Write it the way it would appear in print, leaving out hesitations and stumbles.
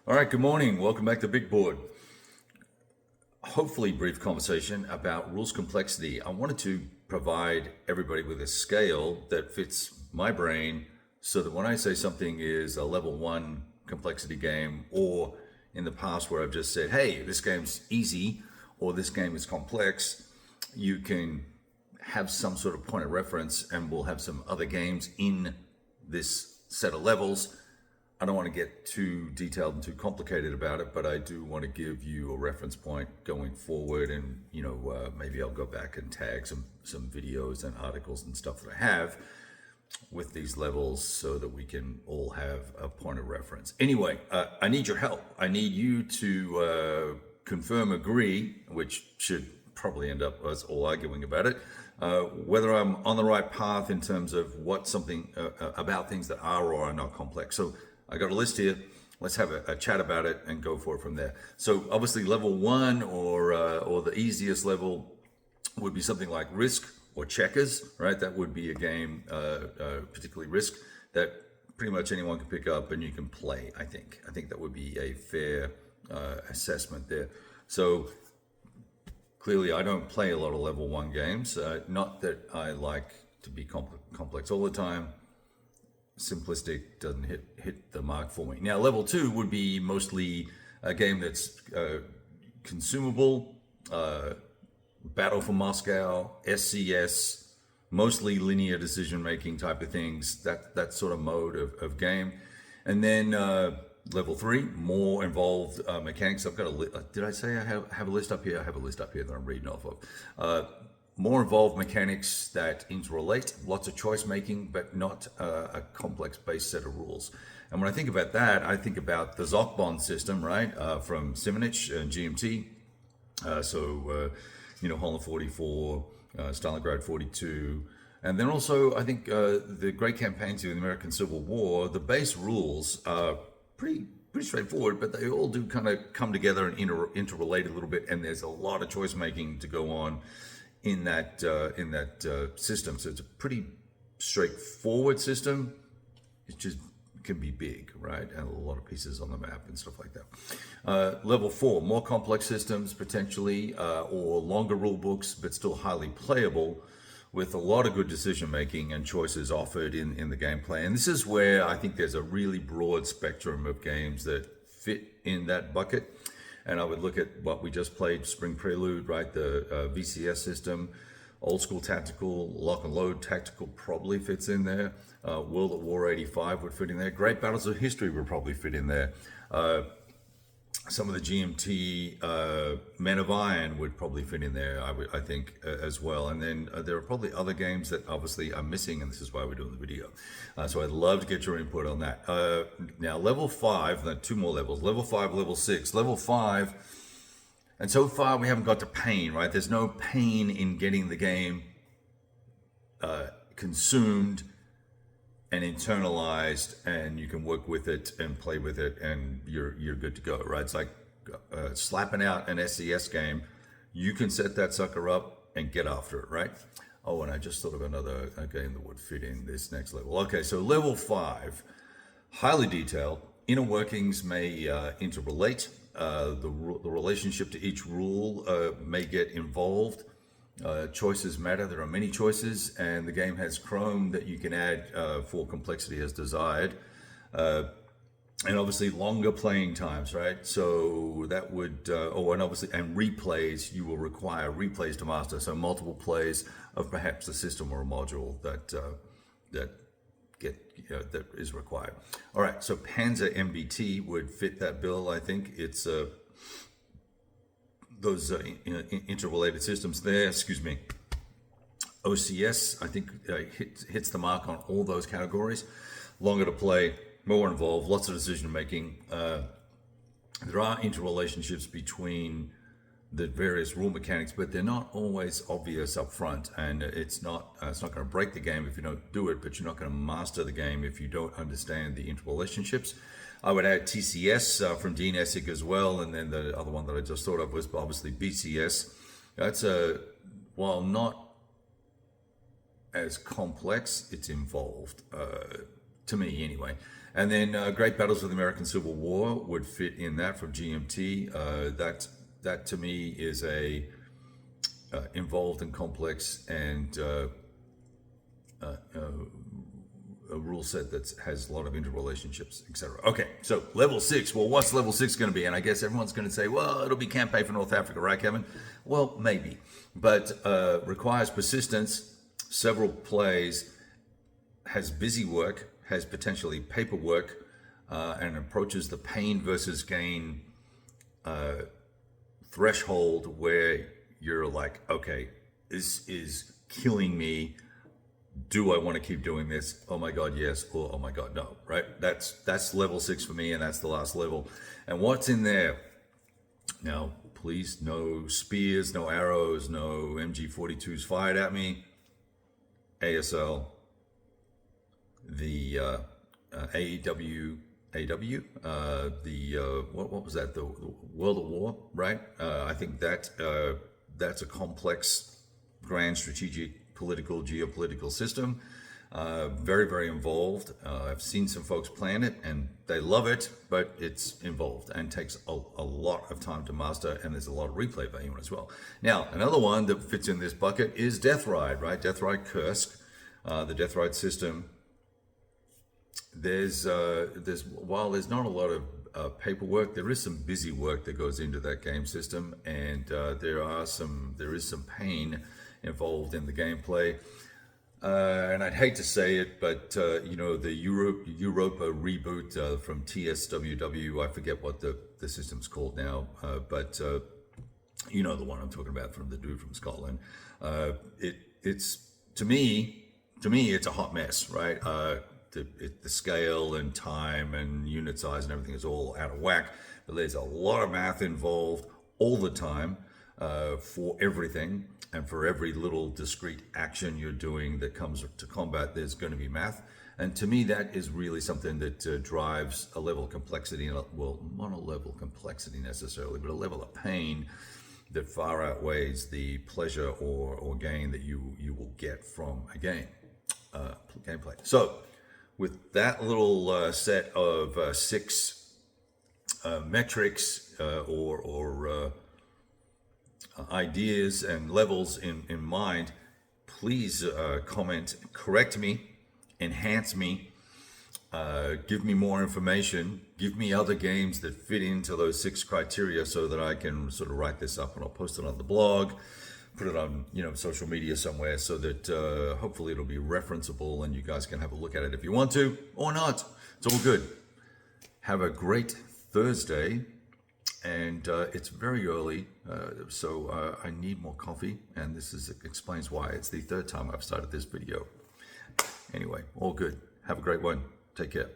All right, good morning. Welcome back to Big Board. Hopefully brief conversation about rules complexity. I wanted to provide everybody with a scale that fits my brain so that when I say something is a level 1 complexity game, or in the past where I've just said, hey, this game's easy or this game is complex, you can have some sort of point of reference, and we'll have some other games in this set of levels. I don't want to get too detailed and too complicated about it, but I do want to give you a reference point going forward, and maybe I'll go back and tag some videos and articles and stuff that I have with these levels so that we can all have a point of reference. Anyway, I need your help. I need you to confirm, agree, which should probably end up us all arguing about it, whether I'm on the right path in terms of what something about things that are or are not complex. So I got a list here. Let's have a chat about it and go for it from there. So obviously level 1 or the easiest level would be something like Risk or Checkers, right? That would be a game, particularly Risk, that pretty much anyone can pick up and you can play, I think. I think that would be a fair assessment there. So clearly I don't play a lot of level 1 games. Not that I like to be complex all the time. Simplistic doesn't hit the mark for me. Now, level 2 would be mostly a game that's consumable, Battle for Moscow, SCS, mostly linear decision-making type of things, that sort of mode of game. And then level 3, more involved mechanics. I've got a list. Did I say I have a list up here? I have a list up here that I'm reading off of. More involved mechanics that interrelate, lots of choice making, but not a complex base set of rules. And when I think about that, I think about the ZOC Bond system, right, from Simonich and GMT. Holland 44, Stalingrad 42. And then also, I think the great campaigns in the American Civil War, the base rules are pretty straightforward, but they all do kind of come together and interrelate a little bit, and there's a lot of choice making to go on in that system. So it's a pretty straightforward system. It just can be big, right? And a lot of pieces on the map and stuff like that. Level 4, more complex systems potentially, or longer rule books, but still highly playable with a lot of good decision making and choices offered in the gameplay. And this is where I think there's a really broad spectrum of games that fit in that bucket. And I would look at what we just played, Spring Prelude, right? The VCS system, old school tactical, lock and load tactical probably fits in there. World at War 85 would fit in there. Great Battles of History would probably fit in there. Some of the GMT Men of Iron would probably fit in there, I think, as well. And then there are probably other games that obviously are missing, and this is why we're doing the video. So I'd love to get your input on that. Now, level 5, then 2 more levels, level 5, level 6. Level 5, and so far we haven't got to pain, right? There's no pain in getting the game consumed and internalized, and you can work with it and play with it, and you're good to go, right? It's like slapping out an SCS game. You can set that sucker up and get after it, right? Oh, and I just thought of another game that would fit in this next level. Okay, so level 5, highly detailed. Inner workings may interrelate. The relationship to each rule may get involved. Choices matter. There are many choices, and the game has Chrome that you can add for complexity as desired. And obviously longer playing times, right? So that would, and replays, you will require replays to master. So multiple plays of perhaps a system or a module that is required. All right, so Panzer MBT would fit that bill, I think. It's those interrelated systems there, OCS, I think hits the mark on all those categories. Longer to play, more involved, lots of decision making. There are interrelationships between the various rule mechanics, but they're not always obvious up front, and it's not going to break the game if you don't do it, but you're not going to master the game if you don't understand the interrelationships. I would add TCS from Dean Essig as well, and then the other one that I just thought of was obviously BCS. That's while not as complex, it's involved, to me anyway. And then Great Battles of the American Civil War would fit in that from GMT. That to me is a involved and complex and a rule set that has a lot of interrelationships, etc. Okay, so level 6. Well, what's level 6 going to be? And I guess everyone's going to say, well, it'll be campaign for North Africa, right, Kevin? Well, maybe, but requires persistence, several plays, has busy work, has potentially paperwork, and approaches the pain versus gain threshold where you're like, okay, this is killing me. Do I want to keep doing this? Oh my God, yes, or oh my God, no, right? That's level 6 for me, and that's the last level. And what's in there? Now, please, no spears, no arrows, no MG42s fired at me. ASL, the AEW, what was that? The World of War, right? I think that that's a complex, grand strategic, political, geopolitical system. Very, very involved. I've seen some folks playing it and they love it, but it's involved and takes a lot of time to master, and there's a lot of replay value as well. Now, another one that fits in this bucket is Death Ride, right? Death Ride Kursk, the Death Ride system. There's while there's not a lot of paperwork, there is some busy work that goes into that game system, and there is some pain involved in the gameplay. And I'd hate to say it, but the Europa reboot from TSWW, I forget what the system's called now, but you know the one I'm talking about, from the dude from Scotland. It's to me it's a hot mess, right? The scale and time and unit size and everything is all out of whack. But there's a lot of math involved all the time for everything, and for every little discrete action you're doing that comes to combat, there's going to be math. And to me, that is really something that drives a level of complexity, well, not a level of complexity necessarily, but a level of pain that far outweighs the pleasure or gain that you will get from a game gameplay. So with that little set of 6 metrics or ideas and levels in mind, please comment, correct me, enhance me, give me more information, give me other games that fit into those 6 criteria so that I can sort of write this up, and I'll post it on the blog, put it on social media somewhere, so that hopefully it'll be referenceable and you guys can have a look at it if you want to, or not. It's all good. Have a great Thursday. And it's very early, so I need more coffee, and this explains why it's the 3rd time I've started this video. Anyway, all good. Have a great one. Take care.